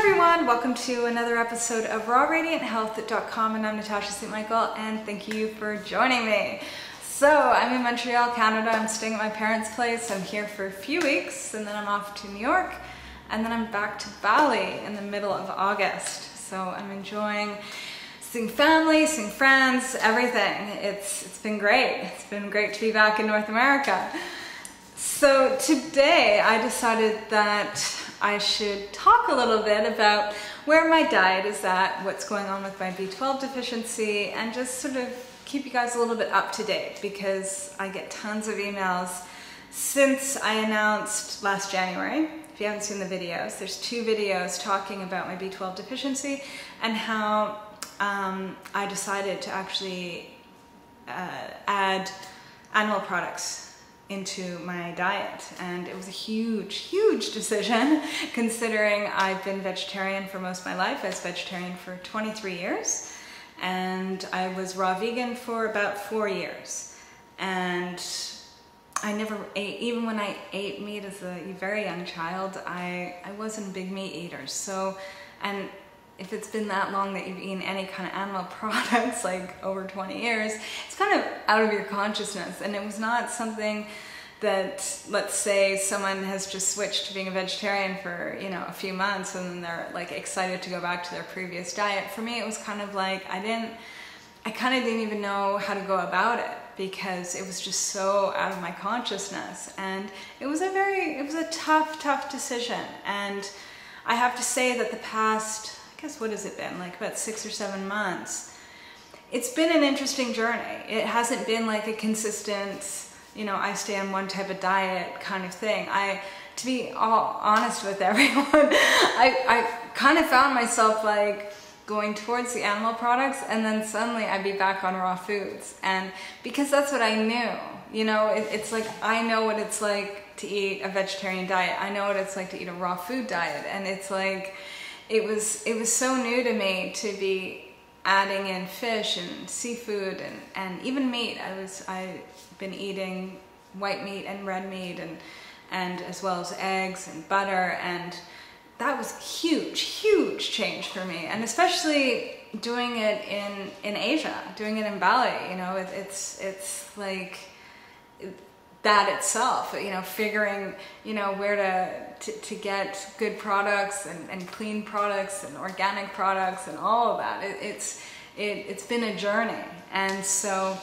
everyone, welcome to another episode of rawradianthealth.com, and I'm Natasha St. Michael, and thank you for joining me. So I'm in Montreal, Canada. I'm staying at my parents' place. I'm here for a few weeks, and then I'm off to New York, and then I'm back to Bali in the middle of August. So I'm enjoying seeing family, seeing friends, everything. It's been great. It's been great to be back in North America. So today I decided that I should talk a little bit about where my diet is at, what's going on with my B12 deficiency, and just sort of keep you guys a little bit up to date, because I get tons of emails since I announced last January. If you haven't seen the videos, there's 2 videos talking about my B12 deficiency and how I decided to actually add animal products into my diet, and it was a huge decision, considering I've been vegetarian for most of my life. I was vegetarian for 23 years, and I was raw vegan for about 4 years, and I never ate, even when I ate meat as a very young child, I wasn't a big meat eater. So, and if it's been that long that you've eaten any kind of animal products, like over 20 years, it's kind of out of your consciousness. And it was not something that, let's say someone has just switched to being a vegetarian for, you know, a few months and then they're like excited to go back to their previous diet. For me, it was kind of like, I kind of didn't even know how to go about it, because it was just so out of my consciousness. And it was a tough decision. And I have to say that the past, I guess, what has it been, like about 6 or 7 months, it's been an interesting journey. It hasn't been like a consistent, you know, I stay on one type of diet kind of thing. To be all honest with everyone, I kind of found myself like going towards the animal products, and then suddenly I'd be back on raw foods. And because that's what I knew, you know, it's like, I know what it's like to eat a vegetarian diet. I know what it's like to eat a raw food diet. And it's like, it was so new to me to be adding in fish and seafood and even meat. I've been eating white meat and red meat and as well as eggs and butter, and that was huge change for me. And especially doing it in Asia, doing it in Bali, you know, it's like that itself, you know, figuring, you know, where to get good products and clean products and organic products and all of that. It's been a journey. And so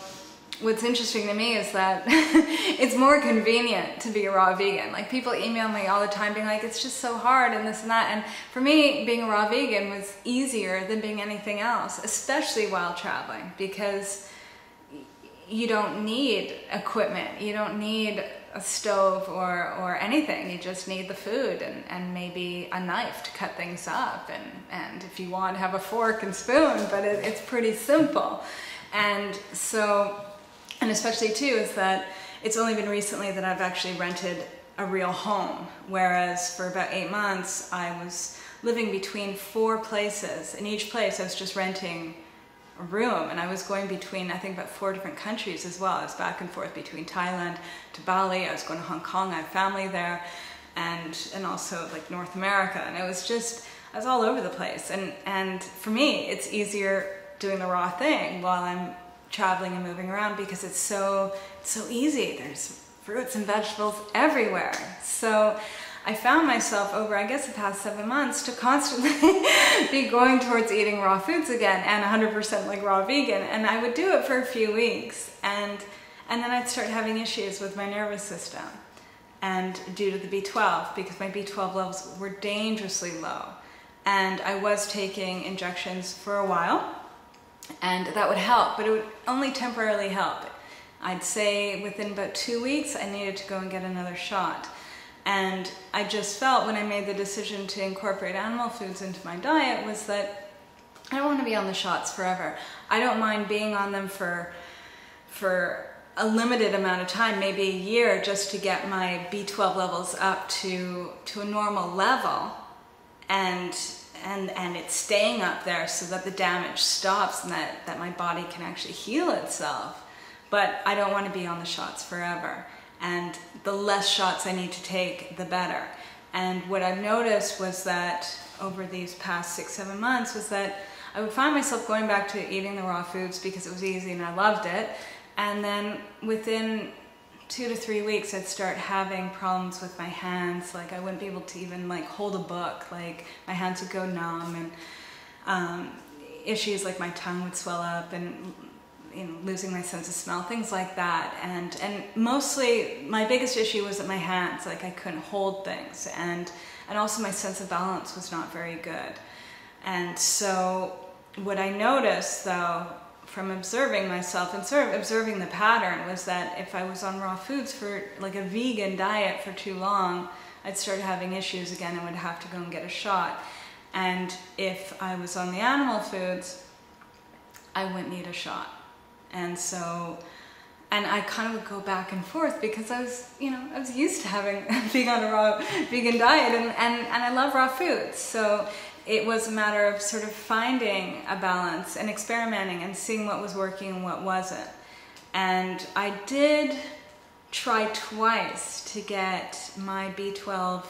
what's interesting to me is that it's more convenient to be a raw vegan. Like, people email me all the time being like, it's just so hard and this and that. And for me, being a raw vegan was easier than being anything else, especially while traveling, because you don't need equipment, you don't need a stove or anything. You just need the food and maybe a knife to cut things up, and if you want, have a fork and spoon, but it's pretty simple. And so, and especially too, is that it's only been recently that I've actually rented a real home, whereas for about 8 months I was living between 4 places. In each place I was just renting a room, and I was going between, I think, about 4 different countries as well. I was back and forth between Thailand to Bali. I was going to Hong Kong. I have family there, and also like North America. And it was just, I was all over the place. And for me, it's easier doing the raw thing while I'm traveling and moving around, because it's so easy. There's fruits and vegetables everywhere. So I found myself over, I guess, the past 7 months to constantly be going towards eating raw foods again, and 100% like raw vegan. And I would do it for a few weeks, and then I'd start having issues with my nervous system, and due to the B12, because my B12 levels were dangerously low. And I was taking injections for a while, and that would help, but it would only temporarily help. I'd say within about 2 weeks I needed to go and get another shot. And I just felt, when I made the decision to incorporate animal foods into my diet, was that I don't want to be on the shots forever. I don't mind being on them for a limited amount of time, maybe a year, just to get my B12 levels up to a normal level, and it's staying up there so that the damage stops and that my body can actually heal itself. But I don't want to be on the shots forever. And the less shots I need to take, the better. And what I've noticed was that over these past 6-7 months was that I would find myself going back to eating the raw foods because it was easy and I loved it. And then within 2 to 3 weeks, I'd start having problems with my hands. Like I wouldn't be able to even like hold a book. Like my hands would go numb, and issues like my tongue would swell up, and losing my sense of smell, things like that. And mostly my biggest issue was that my hands, like I couldn't hold things, and also my sense of balance was not very good. And so what I noticed though, from observing myself and sort of observing the pattern, was that if I was on raw foods for like a vegan diet for too long, I'd start having issues again and would have to go and get a shot. And if I was on the animal foods, I wouldn't need a shot. And so, and I kind of would go back and forth because I was, I was used to being on a raw vegan diet, and I love raw foods. So it was a matter of sort of finding a balance and experimenting and seeing what was working and what wasn't. And I did try twice to get my B12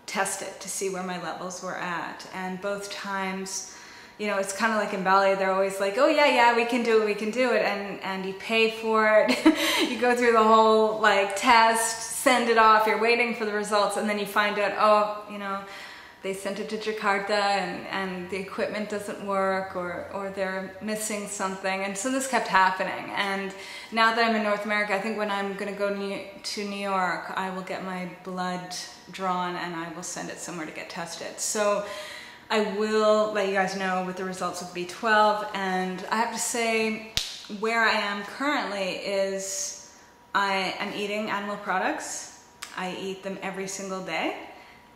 tested to see where my levels were at. And both times, it's kind of like in ballet, they're always like, oh yeah, we can do it, and you pay for it. You go through the whole like test, send it off, you're waiting for the results, and then you find out, oh, they sent it to Jakarta and the equipment doesn't work, or they're missing something. And so this kept happening. And now that I'm in North America, I think when I'm going to go to New York, I will get my blood drawn and I will send it somewhere to get tested. So I will let you guys know with the results of B12. And I have to say, where I am currently is I am eating animal products. I eat them every single day.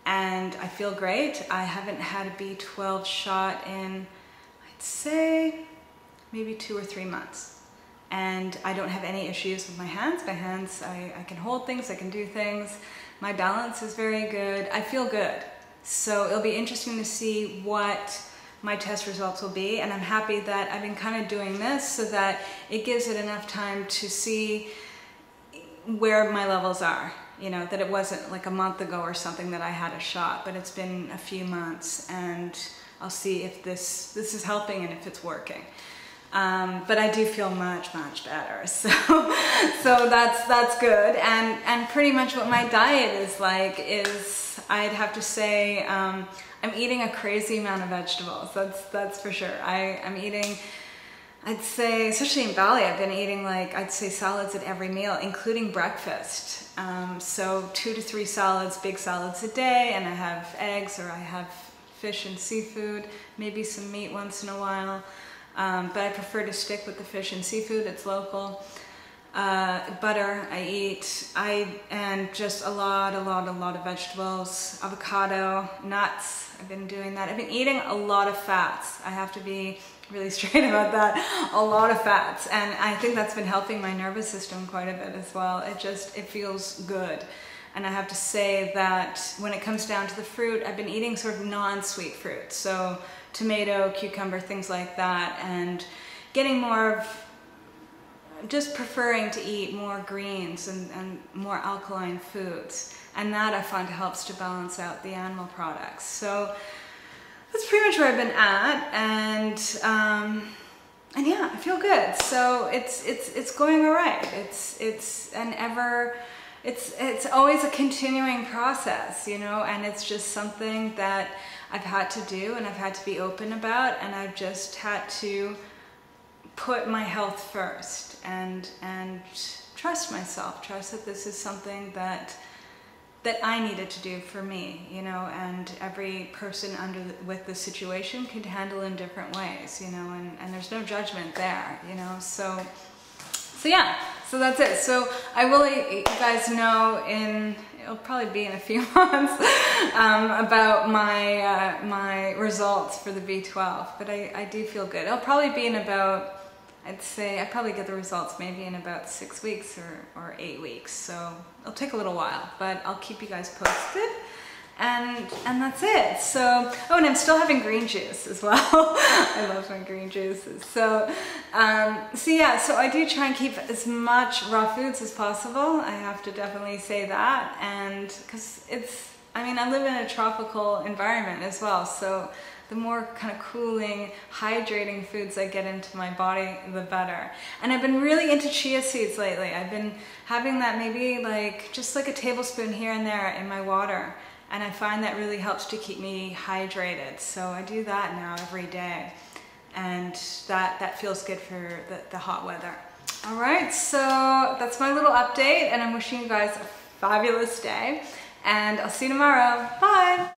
And I feel great. I haven't had a B12 shot in, I'd say, maybe 2 or 3 months. And I don't have any issues with my hands. My hands, I can hold things, I can do things. My balance is very good. I feel good. So it'll be interesting to see what my test results will be. And I'm happy that I've been kind of doing this so that it gives it enough time to see where my levels are. That it wasn't like a month ago or something that I had a shot, but it's been a few months, and I'll see if this is helping and if it's working. But I do feel much better. So that's good. And pretty much what my diet is like is, I'd have to say, I'm eating a crazy amount of vegetables. That's for sure. I'm eating, I'd say, especially in Bali, I've been eating I'd say salads at every meal, including breakfast. So 2 to 3 salads, big salads a day, and I have eggs, or I have fish and seafood, maybe some meat once in a while. But I prefer to stick with the fish and seafood, it's local. Butter I eat, and just a lot of vegetables, avocado, nuts. I've been doing that. I've been eating a lot of fats. I have to be really straight about that. A lot of fats, and I think that's been helping my nervous system quite a bit as well. It feels good. And I have to say that when it comes down to the fruit, I've been eating sort of non-sweet fruit, so tomato, cucumber, things like that, and getting more of, just preferring to eat more greens and more alkaline foods. And that I find helps to balance out the animal products. So that's pretty much where I've been at, and yeah, I feel good. So it's going all right. It's always a continuing process, and it's just something that I've had to do, and I've had to be open about, and I've just had to put my health first and trust myself, trust that this is something that I needed to do for me, and every person with the situation could handle in different ways, and there's no judgment there, so yeah, so that's it. So I will let you guys know it'll probably be in a few months, about my results for the B12, but I do feel good. It'll probably be in about, I'd say I probably get the results maybe in about 6 weeks or 8 weeks. So it'll take a little while, but I'll keep you guys posted. And that's it. So, oh, and I'm still having green juice as well. I love my green juices. So yeah, so I do try and keep as much raw foods as possible. I have to definitely say that, and because I mean, I live in a tropical environment as well, so the more kind of cooling, hydrating foods I get into my body, the better. And I've been really into chia seeds lately. I've been having that maybe just like a tablespoon here and there in my water. And I find that really helps to keep me hydrated. So I do that now every day. And that feels good for the hot weather. All right, so that's my little update, and I'm wishing you guys a fabulous day. And I'll see you tomorrow. Bye.